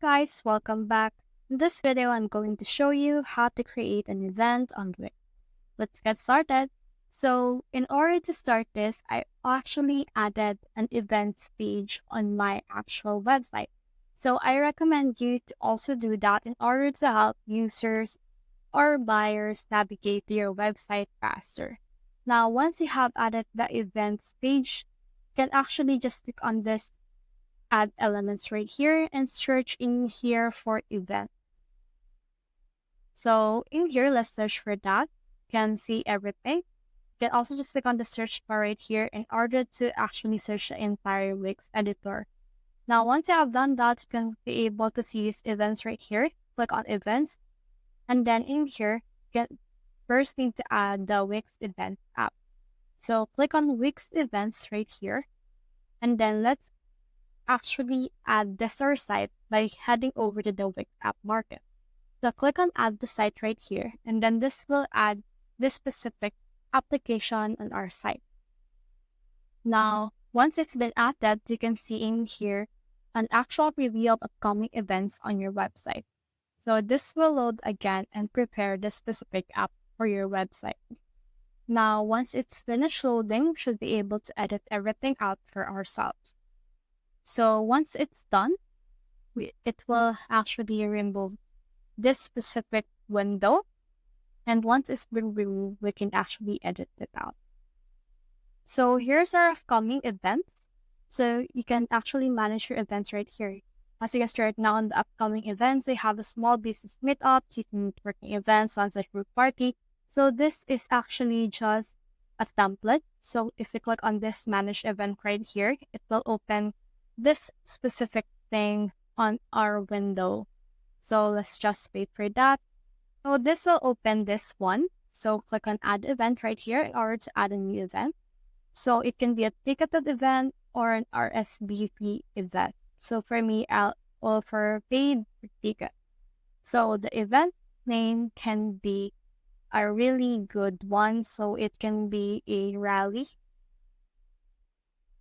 guys, welcome back. In this video, I'm going to show you how to create an event on Wix. Let's get started. So in order to start this, I actually added an events page on my actual website. So I recommend you to also do that in order to help users or buyers navigate to your website faster. Now, once you have added the events page, you can actually just click on this add elements right here and search in here for event. So in here, let's search for that. You can see everything. You can also just click on the search bar right here in order to actually search the entire Wix editor. Now, once you have done that, you can be able to see these events right here. Click on events. And then in here, you can first need to add the Wix Events app. So click on Wix Events right here. And then let's actually add this our site by heading over to the Wix app market. So click on add the site right here, and then this will add this specific application on our site. Now, once it's been added, you can see in here an actual preview of upcoming events on your website. So this will load again and prepare the specific app for your website. Now, once it's finished loading, we should be able to edit everything out for ourselves. So once it's done, it will actually remove this specific window. And once it's been removed, we can actually edit it out. So here's our upcoming events. So you can actually manage your events right here. As you can see right now on the upcoming events, they have a small business meetup, team networking events, sunset group party. So this is actually just a template. So if you click on this manage event right here, it will open this specific thing on our window. So let's just wait for that. So this will open this one. So click on add event right here in order to add a new event. So it can be a ticketed event or an RSVP event. So for me, I'll offer paid ticket. So the event name can be a really good one. So it can be a rally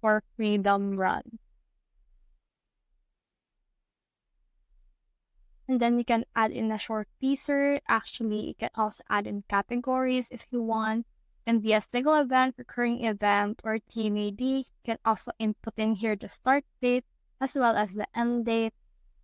or freedom run. And then you can add in a short teaser. Actually, you can also add in categories if you want. It can be a single event, recurring event, or TMAD. You can also input in here the start date as well as the end date.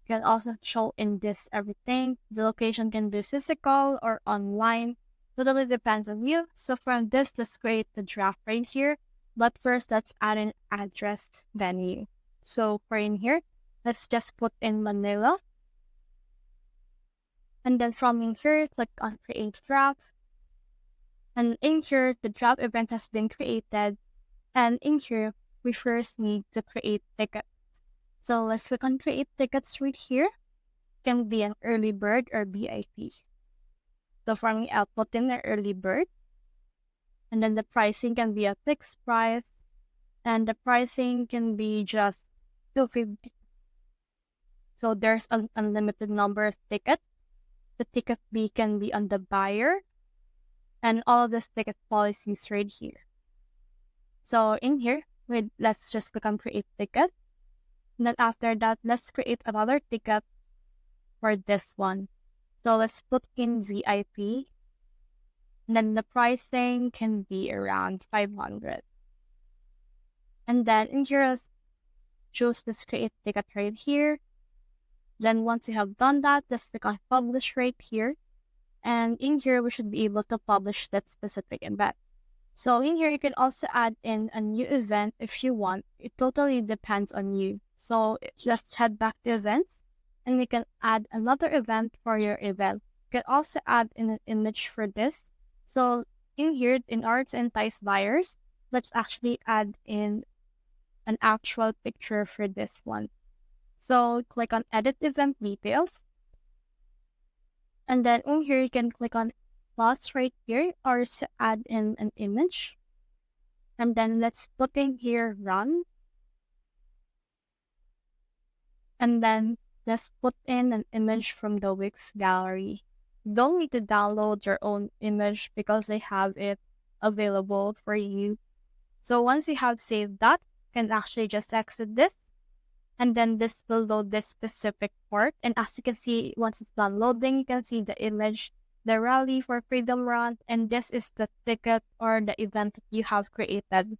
You can also show in this everything. The location can be physical or online. Totally depends on you. So from this, let's create the draft right here. But first, let's add an address venue. So for in here, let's just put in Manila. And then from in here, click on create draft. And in here, the draft event has been created. And in here, we first need to create tickets. So let's click on create tickets right here. It can be an early bird or VIP. So for me, I'll put in the early bird. And then the pricing can be a fixed price. And the pricing can be just $250. So there's an unlimited number of tickets. The ticket fee can be on the buyer, and all of this ticket policies right here. So in here, let's just click on create ticket. And then after that, let's create another ticket for this one. So let's put in VIP. And then the pricing can be around 500. And then in here, let's choose this create ticket right here. Then once you have done that, let's click on publish right here. And in here, we should be able to publish that specific event. So in here, you can also add in a new event if you want. It totally depends on you. So just head back to events and you can add another event for your event. You can also add in an image for this. So in here, in order to entice buyers, let's actually add in an actual picture for this one. So click on edit event details. And then in here, you can click on plus right here or to add in an image. And then let's put in here run. And then let's put in an image from the Wix gallery. You don't need to download your own image because they have it available for you. So once you have saved that, you can actually just exit this. And then this will load this specific port. And as you can see, once it's done loading, you can see the image, the rally for Freedom Run, and this is the ticket or the event that you have created.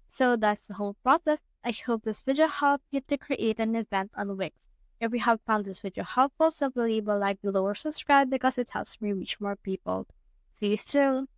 So that's the whole process. I hope this video helped you to create an event on Wix. If you have found this video helpful, simply leave a like below or subscribe because it helps me reach more people. See you soon!